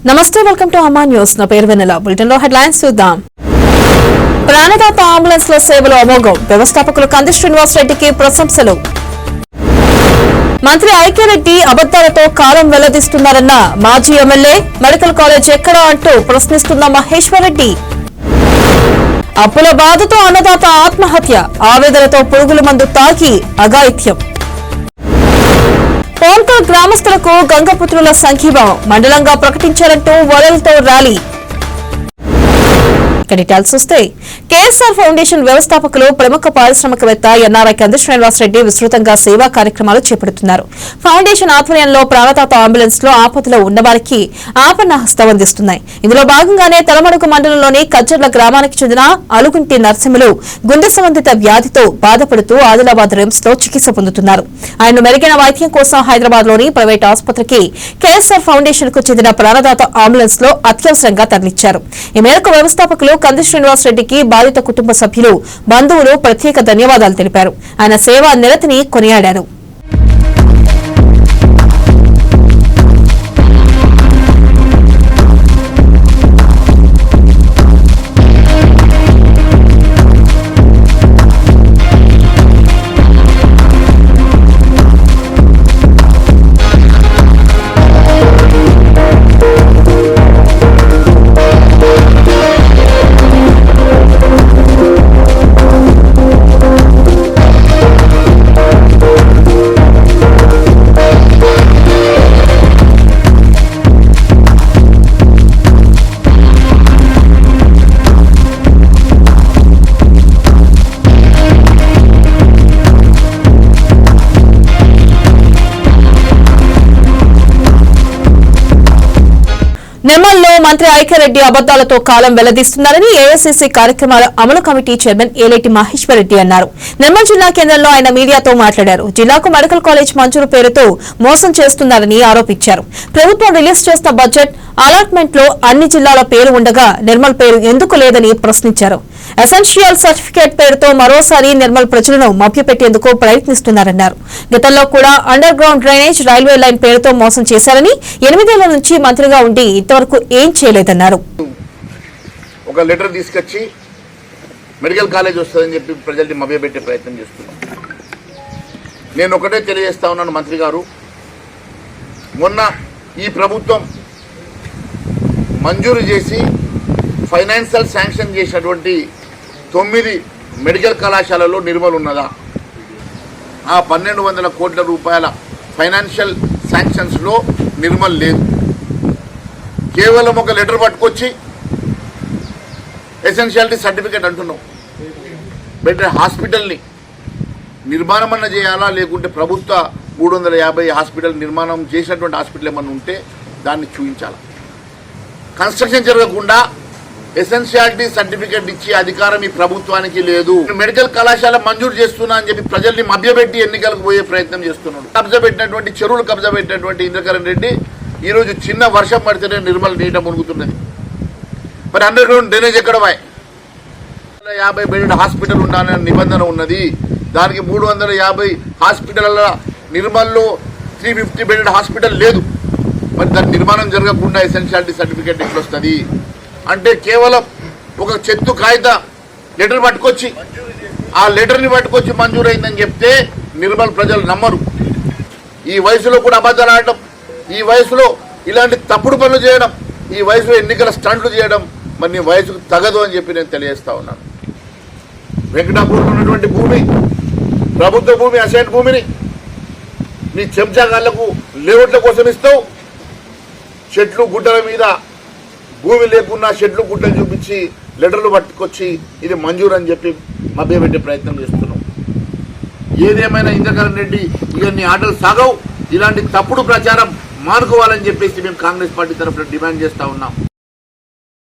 నమస్తే welcome to అమ్మా news. నా పేరు వెన్నెల. బులెటిన్ లో హెడ్లైన్స్ చూద్దాం. ప్రాణదాత అంబులెన్స్ లో సేవలు అమోఘం. వ్యవస్థాపకులు కంది శ్రీనివాస్ రెడ్డికి ప్రశంసలు. మంత్రి ఐక్యరెడ్డి అబద్దాలతో కాలం వెల్లదీస్తున్నారన్న మాజీ ఎమ్మెల్యే. మెడికల్ కాలేజ్ ఎక్కడా అంటూ ప్రశ్నిస్తున్న మహేశ్వర్ రెడ్డి. అప్పుల బాధతో అన్నదాత ఆత్మహత్య. ఆవేదనతో పురుగుల మందు తాగి అఘాయిత్యం. పోల్కల్ గ్రామస్తులకు గంగపుత్రుల సంఘీభావం. మండలంగా ప్రకటించారంటూ వరలతో ర్యాలీ. ఇక డీటెయిల్స్ చూస్తే కేఎస్ఆర్ ఫౌండేషన్ వ్యవస్థాపకులు ప్రముఖ పారిశ్రామికవేత్త ఎన్ఆర్ఐ కంది శ్రీనివాస్ రెడ్డి విస్తృతంగా సేవా కార్యక్రమాలు చేపడుతున్నారు. ఫౌండేషన్ ఆధ్వర్యంలో ప్రాణదాత అంబులెన్స్ లో ఆపదలో ఉన్నవారికి ఆపన్న హస్తం అందిస్తున్నాయి. ఇందులో భాగంగానే తలమడుగు మండలంలోని కజ్జర్ల గ్రామానికి చెందిన అలుగుంటి నరసింహులు గుండె సంబంధిత వ్యాధితో బాధపడుతూ ఆదిలాబాద్ రిమ్స్ లో చికిత్స పొందుతున్నారు. ఆయన మెరుగైన వైద్యం కోసం హైదరాబాద్ లోని ప్రైవేట్ ఆసుపత్రికి కేఎస్ఆర్ ఫౌండేషన్ కు చెందిన ప్రాణదాత అంబులెన్స్ లో అత్యవసరంగా తరలించారు. ఈ మేరకు వ్యవస్థాపకులు కంది శ్రీనివాస్ రెడ్డికి బాధిత కుటుంబ సభ్యులు, బంధువులు ప్రత్యేక ధన్యవాదాలు తెలిపారు. ఆయన సేవా నిరతిని కొనియాడారు. నిర్మల్లో మంత్రి ఐక్యరెడ్డి అబద్దాలతో కాలం వెల్లదీస్తున్నారని ఏఐసీసీ కార్యక్రమాల అమలు కమిటీ చైర్మన్ ఏలేటి మహేశ్వర్ రెడ్డి అన్నారు. నిర్మల్ జిల్లా కేంద్రంలో ఆయన మీడియాతో మాట్లాడారు. జిల్లాకు మెడికల్ కాలేజ్ మంజూరు పేరుతో మోసం చేస్తున్నారని ఆరోపించారు. ప్రభుత్వం రిలీజ్ చేసిన బడ్జెట్ అలాట్మెంట్ లో అన్ని జిల్లాల పేరు ఉండగా నిర్మల్ పేరు ఎందుకు లేదని ప్రశ్నించారు. ఎసెన్షియల్ సర్టిఫికేట్ పేరుతో మరోసారి నిర్మల్ ప్రజలను మభ్యపెట్టేందుకు ప్రయత్నిస్తున్నారన్నారు. గతంలో కూడా under ground drainage, railway line పేరుతో మోసం చేశారని, 8 ఏళ్ల నుంచి మంత్రిగా ఉండి ఇంతవరకు ఏం చేయలేదన్నారు. ఒక లెటర్ తీసుకొచ్చి మెడికల్ కాలేజ్ వస్తుందని చెప్పి ప్రజల్ని మభ్యపెట్టే ప్రయత్నం చేస్తున్నాం. నేను ఒకటే తెలియజేస్తా ఉన్నాను మంత్రి గారు, మొన్న ఈ ప్రభుత్వం మంజూరు చేసి ఫైనాన్షియల్ శాంక్షన్ చేసినటువంటి 9 మెడికల్ కళాశాలలో నిర్మల్ ఉన్నదా? ఆ 1200 కోట్ల రూపాయల ఫైనాన్షియల్ శాంక్షన్స్లో నిర్మల్ లేదు. కేవలం ఒక లెటర్ పట్టుకొచ్చి ఎసెన్షియాలిటీ సర్టిఫికేట్ అంటున్నాం. బెటర్ హాస్పిటల్ని నిర్మాణం అన్న చేయాలా, లేకుంటే ప్రభుత్వ 350 హాస్పిటల్ నిర్మాణం చేసినటువంటి హాస్పిటల్ ఏమన్నా ఉంటే దాన్ని చూపించాలా. కన్స్ట్రక్షన్ జరగకుండా ఎసెన్షియాలిటీ సర్టిఫికేట్ ఇచ్చే అధికారం ఈ ప్రభుత్వానికి లేదు. మెడికల్ కళాశాల మంజూరు చేస్తున్నా అని చెప్పి ప్రజల్ని మభ్యపెట్టి ఎన్నికలకు పోయే ప్రయత్నం చేస్తున్నాడు. కబ్జా పెట్టినటువంటి చెరువులు కబ్జా పెట్టినటువంటి ఇంద్రకరణ్ రెడ్డి ఈరోజు చిన్న వర్షం పడితేనే నిర్మల్ నీట మునుగుతున్నది. మరి అండర్ గ్రౌండ్ డ్రైనేజ్ ఎక్కడ 50 బెడ్ హాస్పిటల్ ఉండాలనే నిబంధన ఉన్నది. దానికి 350 హాస్పిటల్ నిర్మల్లో 350 బెడ్ హాస్పిటల్ లేదు. మరి దాని నిర్మాణం జరగకుండా ఎసెన్షియాలిటీ సర్టిఫికేట్ ఎట్లా వస్తుంది? అంటే కేవలం ఒక చెత్త కాగిత లెటర్ పట్టుకొచ్చి ఆ లెటర్ని పట్టుకొచ్చి మంజూరైందని చెప్తే నిర్మల్ ప్రజలు నమ్మరు. ఈ వయసులో కూడా అబద్ధాలు ఆడటం, ఈ వయసులో ఇలాంటి తప్పుడు పనులు చేయడం, ఈ వయసులో ఎన్నికల స్టంట్లు చేయడం మరి నీ వయసుకు తగదు అని చెప్పి నేను తెలియజేస్తా ఉన్నాను. వెంకటాపూర్లో ఉన్నటువంటి భూమి, ప్రభుత్వ భూమి, అసైన్ భూమిని నీ చెంచాగాళ్లకు లేఅవుట్ల కోసం ఇస్తావు. చెట్లు గుట్టల మీద భూమి లేకున్నా చెట్లు గుట్టలు చూపించి లెటర్లు పట్టుకొచ్చి ఇది మంజూరు అని చెప్పి మభ్యపెట్టే ప్రయత్నం చేస్తున్నాం. ఏదేమైనా ఇంద్రకరణ్ రెడ్డి ఇవన్నీ ఆటలు సాగవు. ఇలాంటి తప్పుడు ప్రచారం మానుకోవాలని చెప్పేసి మేము కాంగ్రెస్ పార్టీ తరఫున డిమాండ్ చేస్తా ఉన్నాం.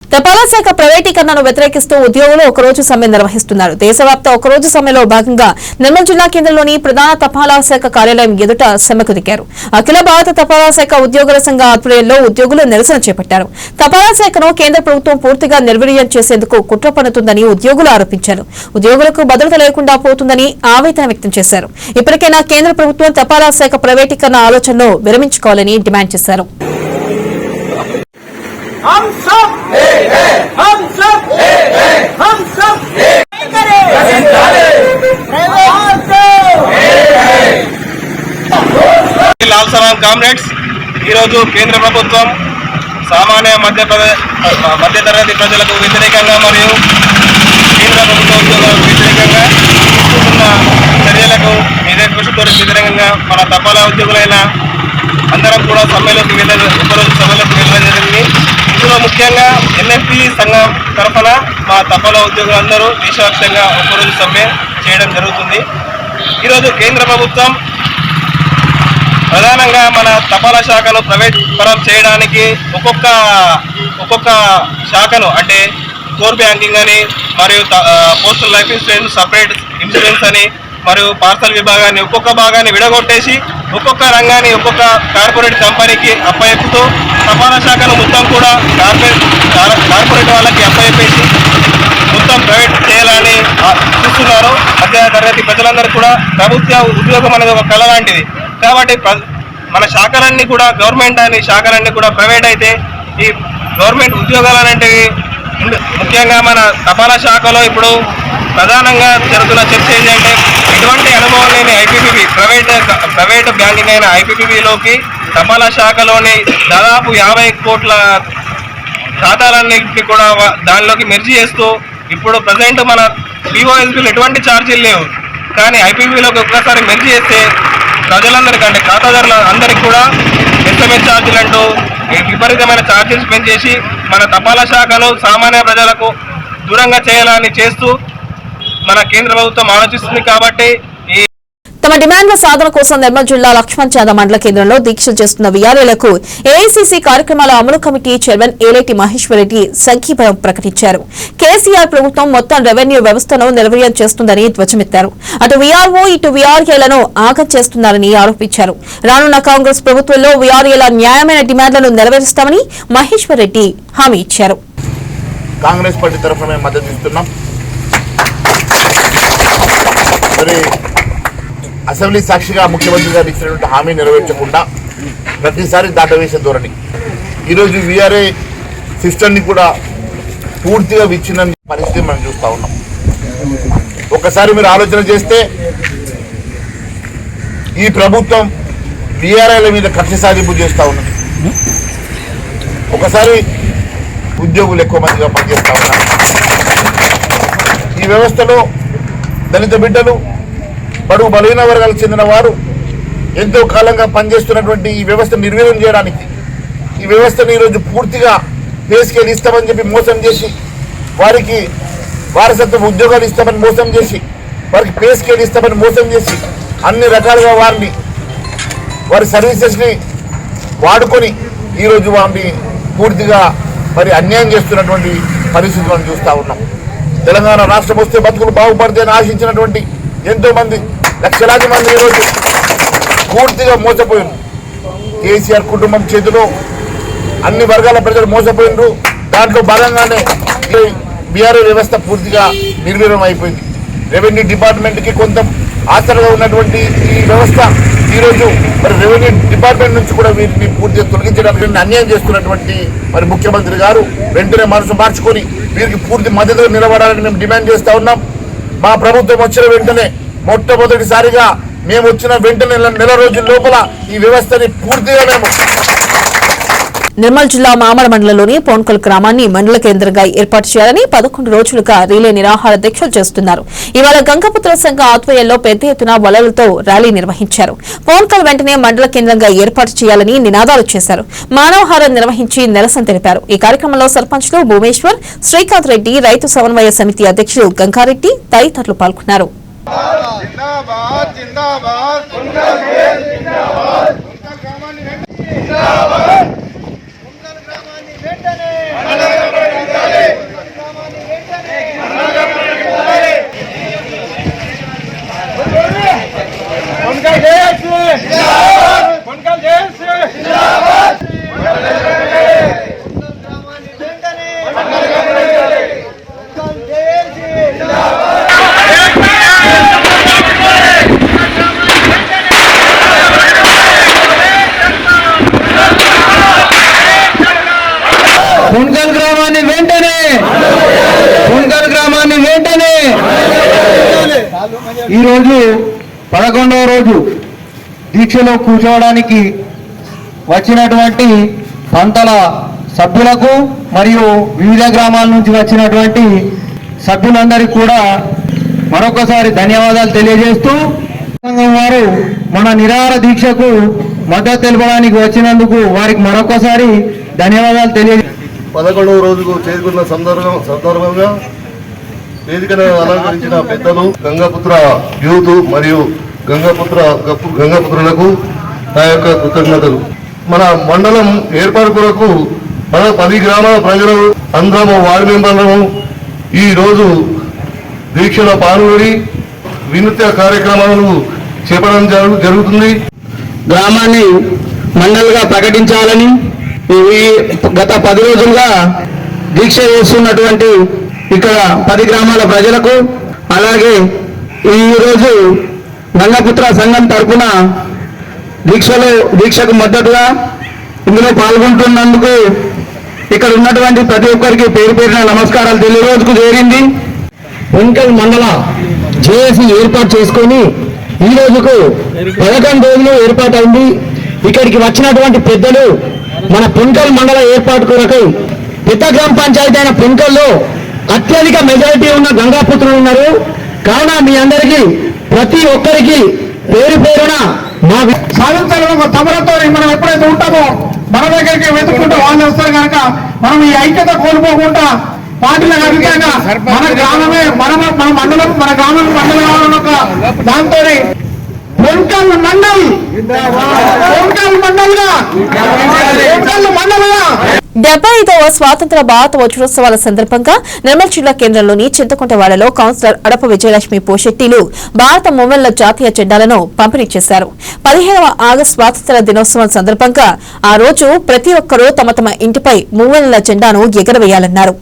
తపాలా శాఖ ప్రైవేటీకరణను వ్యతిరేకిస్తూ ఉద్యోగులు ఒకరోజు సమ్మె నిర్వహిస్తున్నారు. దేశవ్యాప్త ఒకరోజు సమ్మెలో భాగంగా నిర్మల్ జిల్లా కేంద్రంలోని ప్రధాన తపాలా శాఖ కార్యాలయం ఎదుట సమ్మెకు దిగారు. అఖిల భారత తపాలా శాఖ ఉద్యోగుల సంఘ ఆధ్వర్యంలో ఉద్యోగులు నిరసన చేపట్టారు. తపాలా శాఖను కేంద్ర ప్రభుత్వం పూర్తిగా నిర్వీర్యం చేసేందుకు కుట్ర పన్నుతుందని ఉద్యోగులు ఆరోపించారు. ఉద్యోగులకు భద్రత లేకుండా పోతుందని ఆవేదన వ్యక్తం చేశారు. ఇప్పటికైనా కేంద్ర ప్రభుత్వం తపాలా శాఖ ప్రైవేటీకరణ ఆలోచనను విరమించుకోవాలని డిమాండ్ చేశారు. हम सब हम सब हम सब लाल सलाम కామ్రేడ్స్ ఈరోజు కేంద్ర ప్రభుత్వం సామాన్య మధ్యతరగతి ప్రజలకు వ్యతిరేకంగా మరియు కేంద్ర ప్రభుత్వ ఉద్యోగులకు వ్యతిరేకంగా తీసుకుంటున్న చర్యలకు నిరసనతో వ్యతిరేకంగా మన తపాలా ఉద్యోగులైన అందరం కూడా సమ్మెలోకి ఒకరోజు సమ్మెలోకి వెళ్ళడం జరిగింది. ఇందులో ముఖ్యంగా ఎన్ఎఫ్టీ సంఘం తరఫున మా తపాలా ఉద్యోగులందరూ దేశవ్యాప్తంగా ఒకరోజు సమ్మె చేయడం జరుగుతుంది. ఈరోజు కేంద్ర ప్రభుత్వం ప్రధానంగా మన తపాలా శాఖను ప్రైవేట్ పరం చేయడానికి ఒక్కొక్క శాఖను అంటే కోర్ బ్యాంకింగ్ అని మరియు postal life insurance separate insurance అని మరియు పార్సల్ విభాగాన్ని ఒక్కొక్క భాగాన్ని విడగొట్టేసి ఒక్కొక్క రంగాన్ని ఒక్కొక్క కార్పొరేట్ కంపెనీకి అప్పచెప్పుతూ తపాలా శాఖను మొత్తం కూడా కార్పొరేట్ వాళ్ళకి అప్పచెప్పేసి మొత్తం ప్రైవేట్ చేయాలని చూస్తున్నారు. మధ్య తరగతి ప్రజలందరూ కూడా ప్రభుత్వ ఉద్యోగం అనేది ఒక కళ లాంటిది కాబట్టి మన శాఖలన్నీ కూడా గవర్నమెంట్ అని శాఖలన్నీ కూడా ప్రైవేట్ అయితే ఈ గవర్నమెంట్ ఉద్యోగాలనేటివి ముఖ్యంగా మన తపాలా శాఖలో ఇప్పుడు ప్రధానంగా జరుగుతున్న చర్చ ఏంటంటే ఎటువంటి అనుభవం లేని ఐపీపీబీ ప్రైవేట్ బ్యాంకింగ్ అయిన ఐపీపీబీలోకి తపాలా శాఖలోని దాదాపు 50 కోట్ల ఖాతాలన్నింటినీ కూడా దానిలోకి మెర్జీ చేస్తూ ఇప్పుడు ప్రజెంట్ మన పీఓఎస్బీలు ఎటువంటి ఛార్జీలు లేవు కానీ ఐపీపీలోకి ఒక్కసారి మెర్జీ చేస్తే ప్రజలందరికీ అంటే ఖాతాదారుల అందరికీ కూడా ఎస్ఎంఎస్ ఛార్జీలు అంటూ విపరీతమైన ఛార్జెస్ పెంచేసి మన తపాలా శాఖను సామాన్య ప్రజలకు దూరంగా చేయాలని చేస్తూ మన కేంద్ర ప్రభుత్వం ఆలోచిస్తుంది. కాబట్టి తమ డిమాండ్ల సాధన కోసం నిర్మల్ జిల్లా లక్ష్మణ్ చాద మండల కేంద్రంలో దీక్షలు చేస్తున్న వీఆర్ఏలకు ఏఐసీసీ కార్యక్రమాల అమలు కమిటీ చైర్మన్ ఏలేటి మహేశ్వర్ రెడ్డి సంఘీభావం ప్రకటించారు. కేసీఆర్ ప్రభుత్వం మొత్తం రెవెన్యూ వ్యవస్థను నిర్వీర్యం చేస్తుందని ధ్వజమెత్తారు. అటు వీఆర్ఓ ఇటు వీఆర్ఏలను ఆగం చేస్తున్నారని ఆరోపించారు. రానున్న కాంగ్రెస్ ప్రభుత్వంలో వీఆర్ఏల న్యాయమైన డిమాండ్లను నెరవేరుస్తామని మహేశ్వర్ రెడ్డి హామీ ఇచ్చారు. కాంగ్రెస్ పార్టీ తరఫున మేము మద్దతు ఇస్తున్నాం. అసెంబ్లీ సాక్షిగా ముఖ్యమంత్రి గారు ఇచ్చినటువంటి హామీ నెరవేర్చకుండా ప్రతిసారి దాటవేసే ధోరణి. ఈరోజు వీఆర్ఏ సిస్టమ్ని కూడా పూర్తిగా విచ్ఛిన్నం పరిస్థితి మనం చూస్తూ ఉన్నాం. ఒకసారి మీరు ఆలోచన చేస్తే ఈ ప్రభుత్వం వీఆర్ఏల మీద కక్ష సాధింపు చేస్తూ ఉన్నది. ఒకసారి ఉద్యోగులు ఎక్కువ మందిగా పనిచేస్తూ ఉన్నారు. ఈ వ్యవస్థలో దళిత బిడ్డలు బడుగు బలహీన వర్గాలకు చెందిన వారు ఎంతో కాలంగా పనిచేస్తున్నటువంటి ఈ వ్యవస్థను నిర్వీర్యం చేయడానికి ఈ వ్యవస్థను ఈరోజు పూర్తిగా పే స్కేల్ ఇస్తామని చెప్పి మోసం చేసి వారికి వారసత్వ ఉద్యోగాలు ఇస్తామని మోసం చేసి వారికి పే స్కేల్ ఇస్తామని మోసం చేసి అన్ని రకాలుగా వారి సర్వీసెస్ని వాడుకొని ఈరోజు వారిని పూర్తిగా అన్యాయం చేస్తున్నటువంటి పరిస్థితి మనం చూస్తూ ఉన్నాం. తెలంగాణ రాష్ట్రం వస్తే బతుకులు బాగుపడతాయని ఆశించినటువంటి ఎంతో మంది లక్షలాది మంది ఈరోజు పూర్తిగా మోసపోయినారు. కేసీఆర్ కుటుంబం చేతిలో అన్ని వర్గాల ప్రజలు మోసపోయినారు. దాంట్లో భాగంగానే బీఆర్ఏ వ్యవస్థ పూర్తిగా నిర్వీర్యం అయిపోయింది. రెవెన్యూ డిపార్ట్మెంట్కి కొంత ఆసరగా ఉన్నటువంటి ఈ వ్యవస్థ ఈరోజు రెవెన్యూ డిపార్ట్మెంట్ నుంచి కూడా వీటిని పూర్తిగా తొలగించడానికి అన్యాయం చేస్తున్నటువంటి ముఖ్యమంత్రి గారు వెంటనే మనసు మార్చుకొని వీరికి పూర్తి మద్దతు నిలబడాలని మేము డిమాండ్ చేస్తూ ఉన్నాం. మా ప్రభుత్వం వచ్చిన వెంటనే మొట్టమొదటిసారిగా మేము వచ్చిన వెంటనే నెల రోజుల లోపల ఈ వ్యవస్థని పూర్తిగా మేము నిర్మల్ జిల్లా మామడ మండలంలోని పోన్కల్ గ్రామాన్ని మండల కేంద్రంగా ఏర్పాటు చేయాలని 11 రోజులుగా రీలే నిరాహార దీక్షలు చేస్తున్నారు. ఇవాళ గంగపుత్ర సంఘ ఆధ్వర్యంలో పెద్ద ఎత్తున వలలతో ర్యాలీ నిర్వహించారు. పోన్కల్ వెంటనే మండల కేంద్రంగా ఏర్పాటు చేయాలని నినాదాలు చేశారు. మానవహారం నిర్వహించి నిరసన తెలిపారు. ఈ కార్యక్రమంలో సర్పంచ్లు భూమేశ్వర్, శ్రీకాంత్ రెడ్డి, రైతు సమన్వయ సమితి అధ్యక్షులు గంగారెడ్డి తదితరులు పాల్గొన్నారు. ఈరోజు 11వ రోజు దీక్షలో కూర్చోవడానికి వచ్చినటువంటి పంతల సభ్యులకు మరియు వివిధ గ్రామాల నుంచి వచ్చినటువంటి సభ్యులందరికీ కూడా మరొకసారి ధన్యవాదాలు తెలియజేస్తూ సంఘం వారు మన నిరాహార దీక్షకు మద్దతు తెలపడానికి వచ్చినందుకు వారికి మరొకసారి ధన్యవాదాలు తెలియజేస్తూ 11వ రోజుకు చేరుకున్న సందర్భంగా వేదికను అలంకరించిన పెద్దలు గంగాపుత్ర యూత్ మరియు గంగాపుత్రులకు నా యొక్క కృతజ్ఞతలు. మన మండలం ఏర్పాటు కొరకు మన 10 గ్రామాల ప్రజలు అందరము వార్డు మెంబర్లను ఈ రోజు దీక్షలో పాల్గొని వినూత్న కార్యక్రమాలను చేపట్టడం జరుగుతుంది. గ్రామాన్ని మండలిగా ప్రకటించాలని గత 10 రోజులుగా దీక్ష చేస్తున్నటువంటి ఇక్కడ 10 గ్రామాల ప్రజలకు, అలాగే ఈరోజు గంగాపుత్ర సంఘం తరఫున దీక్షకు మద్దతుగా ఇందులో పాల్గొంటున్నందుకు ఇక్కడ ఉన్నటువంటి ప్రతి ఒక్కరికి పేరు పేరున నమస్కారాలు తెలియజేసుకు చేరింది. పొంకల్ మండల జేఏసీ ఏర్పాటు చేసుకొని ఈ రోజుకు 11 రోజులు ఏర్పాటైంది. ఇక్కడికి వచ్చినటువంటి పెద్దలు మన పొంకల్ మండల ఏర్పాటు కొరకై పెద్ద గ్రామ పంచాయతీ అయిన పొంకల్లో అత్యధిక మెజారిటీ ఉన్న గంగాపుత్రులు ఉన్నారు. కావున మీ అందరికీ ప్రతి ఒక్కరికి పేరు పేరున మా సాధించాలని తమలతో మనం ఎప్పుడైతే ఉంటామో మన దగ్గరికి వెతుక్కుంటూ వాళ్ళు వస్తారు కనుక మనం ఈ ఐక్యత కోల్పోకుండా పార్టీలకు అధికంగా మన గ్రామమే మన మండలం మన గ్రామం మండలం ఒక దాంతో పొంకల్ మండల్ మండల్గా 75వ స్వాతంత్ర భారత వజ్రోత్సవాల సందర్భంగా నిర్మల్ జిల్లా కేంద్రంలోని చింతకుంటవాడలో కౌన్సిలర్ అడప విజయలక్ష్మి పోషెట్టిలు భారత మూవెళ్ల జాతీయ జెండాలను పంపిణీ చేశారు. 15వ ఆగస్టు స్వాతంత్ర దినోత్సవం సందర్భంగా ఆ రోజు ప్రతి ఒక్కరూ తమ తమ ఇంటిపై మూవెళ్ల జెండాను ఎగరవేయాలన్నారు.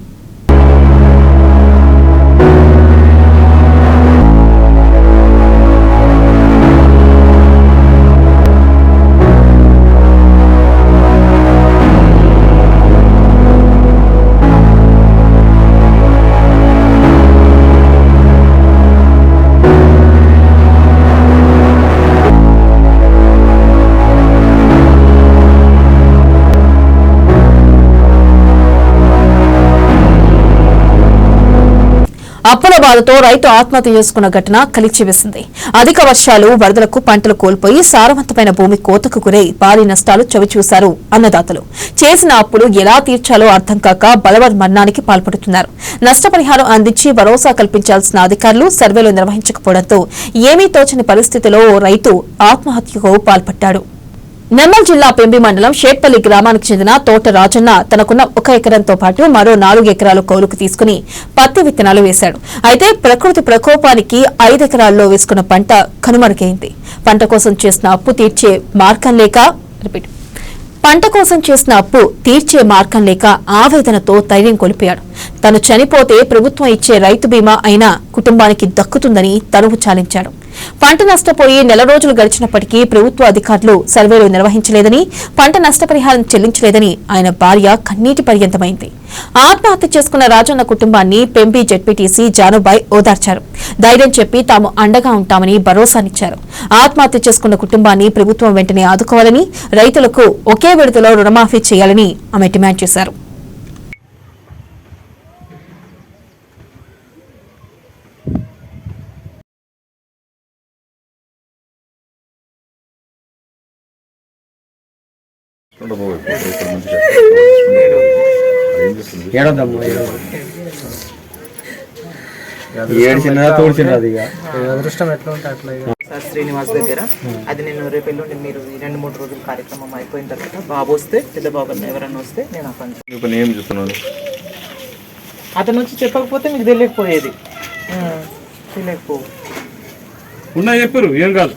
అప్పుల బాధతో రైతు ఆత్మహత్య చేసుకున్న ఘటన కలిచివేసింది. అధిక వర్షాలు, వరదలకు పంటలు కోల్పోయి సారవంతమైన భూమి కోతకు గురై భారీ నష్టాలు చవిచూశారు అన్నదాతలు. చేసిన అప్పులు ఎలా తీర్చాలో అర్థం కాక బలవన్మరణానికి పాల్పడుతున్నారు. నష్టపరిహారం అందించి భరోసా కల్పించాల్సిన అధికారులు సర్వేలు నిర్వహించకపోవడంతో ఏమీ తోచని పరిస్థితిలో ఓ రైతు ఆత్మహత్యకు పాల్పడ్డాడు. నిర్మల్ జిల్లా పెంబి మండలం షేట్పల్లి గ్రామానికి చెందిన తోట రాజన్న తనకున్న 1 ఎకరంతో పాటు మరో 4 ఎకరాలు కౌలుకు తీసుకుని పత్తి విత్తనాలు వేశాడు. అయితే ప్రకృతి ప్రకోపానికి 5 ఎకరాల్లో వేసుకున్న పంట కనుమరుగైంది. పంట కోసం చేసిన అప్పు తీర్చే మార్గం లేక ఆవేదనతో ధైర్యం కోల్పోయాడు. తను చనిపోతే ప్రభుత్వం ఇచ్చే రైతు బీమా అయినా కుటుంబానికి దక్కుతుందని తనువు చాలించాడు. పంట నష్టపోయి నెల రోజులు గడిచినప్పటికీ ప్రభుత్వ అధికారులు సర్వేలు నిర్వహించలేదని, పంట నష్టపరిహారం చెల్లించలేదని ఆయన భార్య కన్నీటి పర్యంతమైంది. ఆత్మహత్య చేసుకున్న రాజన్న కుటుంబాన్ని పెంబి జెడ్పీటీసీ జానుబాయ్ ఓదార్చారు. ధైర్యం చెప్పి తాము అండగా ఉంటామని భరోసానిచ్చారు. ఆత్మహత్య చేసుకున్న కుటుంబాన్ని ప్రభుత్వం వెంటనే ఆదుకోవాలని, రైతులకు ఒకే విడతలో రుణమాఫీ చేయాలని ఆమె డిమాండ్ చేశారు. అదృష్టం ఎట్లా ఉంటే అట్లా సార్ శ్రీనివాస్ దగ్గర అది నేను రేపు ఎల్లుండి మీరు 2-3 రోజుల కార్యక్రమం అయిపోయిన తర్వాత బాబు వస్తే పెద్ద బాబు ఎవరన్నా వస్తే నేను అతను వచ్చి చెప్పకపోతే మీకు తెలియకపోయేది. తెలియకపో ఉన్నా చెప్పారు ఏం కాదు.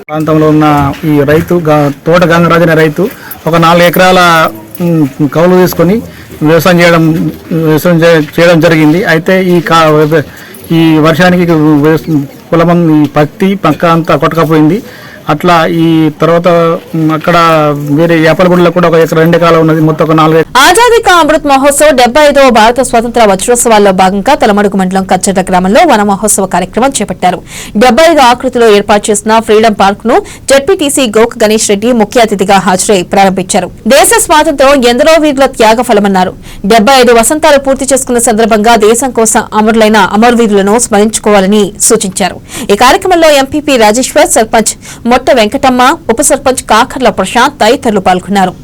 ప్రాంతంలో ఉన్న ఈ రైతు తోట గంగరాజు అనే రైతు ఒక 4 ఎకరాల కౌలు తీసుకొని వ్యవసాయం చేయడం జరిగింది. అయితే ఈ వర్షానికి పొలం పత్తి పక్క అంతా కొట్టకపోయింది. అట్లా ఈ తర్వాత అక్కడ వేరే యాపలగూడలో కూడా ఒక ఎకరా 2 ఎకరాలు ఉన్నది. మొత్తం ఒక 4 ఆజాదీ కా అమృత్ మహోత్సవ్ 75వ భారత స్వాతంత్ర వజ్రోత్సవాల్లో భాగంగా తలమడుగు మండలం కచ్చట గ్రామంలో వన మహోత్సవ కార్యక్రమం చేపట్టారు. 75 ఆకృతిలో ఏర్పాటు చేసిన ఫ్రీడమ్ పార్క్ ను జెడ్పీటీసీ గోక్ గణేష్ రెడ్డి ముఖ్య అతిథిగా హాజరై ప్రారంభించారు. దేశ స్వాతంత్ర్యం ఎందరో వీరుల త్యాగ ఫలమన్నారు. 75 వసంతాలు పూర్తి చేసుకున్న సందర్భంగా దేశం కోసం అమరులైన అమరవీరులను స్మరించుకోవాలని సూచించారు. ఈ కార్యక్రమంలో ఎంపీపీ రాజేశ్వర్, సర్పంచ్ మొట్ట వెంకటమ్మ, ఉప సర్పంచ్ కాకర్ల ప్రశాంత్ తదితరులు పాల్గొన్నారు.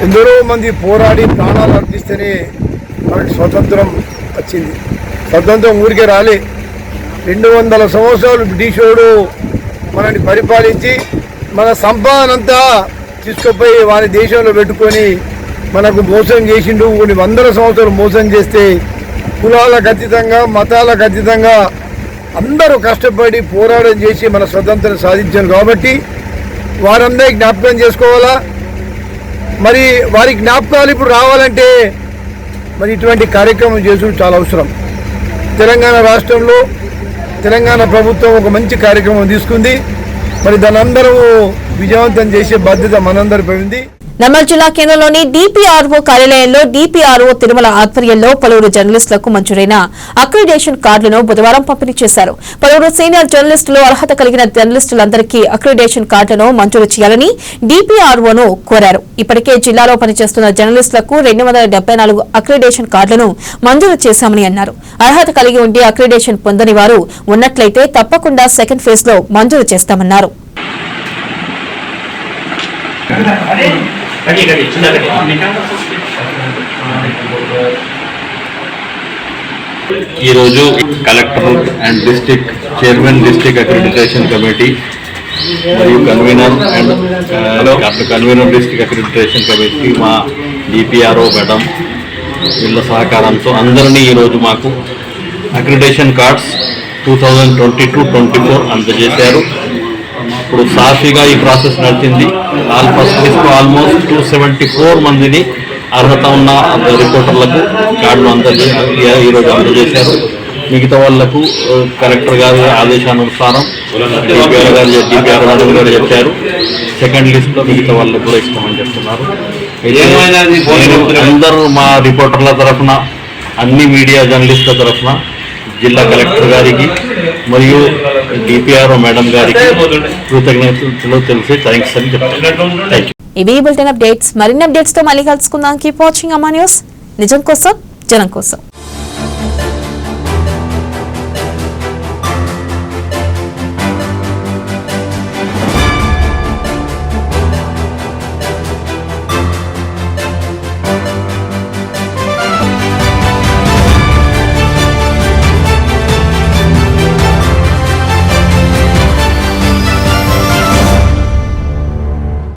ఎందరో మంది పోరాడి ప్రాణాలు అర్పిస్తేనే మనకి స్వతంత్రం వచ్చింది. స్వతంత్రం ఊరికే రాలే. 200 సంవత్సరాలు బ్రిటిషోడు మనని పరిపాలించి మన సంపాదనంతా తీసుకుపోయి వారి దేశంలో పెట్టుకొని మనకు మోసం చేసిండు. కొన్ని 100 సంవత్సరాలు మోసం చేస్తే కులాలకు అతీతంగా మతాలకు అతీతంగా అందరూ కష్టపడి పోరాటం చేసి మన స్వతంత్రం సాధించారు. కాబట్టి వారందరికీ జ్ఞాపకం చేసుకోవాలా. మరి వారి జ్ఞాపకాలు ఇప్పుడు రావాలంటే మరి ఇటువంటి కార్యక్రమం చేసుడు చాలా అవసరం. తెలంగాణ రాష్ట్రంలో తెలంగాణ ప్రభుత్వం ఒక మంచి కార్యక్రమం తీసుకుంది. మరి దాని అందరూ విజయవంతం చేసే బాధ్యత మనందరిపై ఉంది. నిర్మల్ జిల్లా కేంద్రంలోని డిపిఆర్ఓ కార్యాలయంలో డిపిఆర్ఓ తిరుమల ఆధ్వర్యంలో పలువురు జర్నలిస్టులకు మంజూరైన అక్రిడేషన్ కార్డులను బుధవారం పంపిణీ చేశారు. పలువురు సీనియర్ జర్నలిస్టులు అర్హత కలిగిన జర్నలిస్టులందరికీ అక్రిడేషన్ కార్డులను మంజూరు చేయాలని డిపిఆర్ఓను కోరారు. ఇప్పటికే జిల్లాలో పనిచేస్తున్న జర్నలిస్టులకు 274 అక్రిడేషన్ కార్డులను మంజూరు చేశామని అన్నారు. అర్హత కలిగి ఉండి అక్రిడేషన్ పొందని వారు ఉన్నట్లయితే తప్పకుండా సెకండ్ ఫేజ్ లో మంజూరు చేస్తామన్నారు. ఈరోజు collector and district chairman district accreditation committee మరియు కన్వీనర్ డిస్ట్రిక్ట్ అక్రిడిటేషన్ కమిటీ మా డిపిఆర్ఓ మేడం వీళ్ళ సహకారంతో అందరినీ ఈరోజు మాకు అక్రిడిటేషన్ కార్డ్స్ 2022-24 అందజేశారు. ఇప్పుడు సాఫీగా ఈ ప్రాసెస్ నడిచింది. ఫస్ట్ లిస్ట్ ఆల్మోస్ట్ 274 మందిని అర్హత ఉన్న రిపోర్టర్లకు కార్డులు ఈరోజు అందజేశారు. మిగతా వాళ్లకు కలెక్టర్ గారి ఆదేశానుసారం డిపిఆర్ మేడం గారు చెప్పారు. సెకండ్ లిస్ట్లో మిగతా వాళ్ళకు కూడా ఇస్తామని చెప్తున్నారు. అందరూ మా రిపోర్టర్ల తరఫున అన్ని మీడియా జర్నలిస్టుల తరఫున జిల్లా కలెక్టర్ గారికి మరియు డిపిఆర్ఓ మేడం గారికి కృతజ్ఞతలు తెలిసి థ్యాంక్స్ అని చెప్తాను. ఇవి బులెటిన్ అప్డేట్స్. మరిన్ని అప్డేట్స్ తో మళ్ళీ కలుసుకుందాం. కీప్ వాచింగ్ అమ్మా న్యూస్. నిజం కోసం జనం కోసం.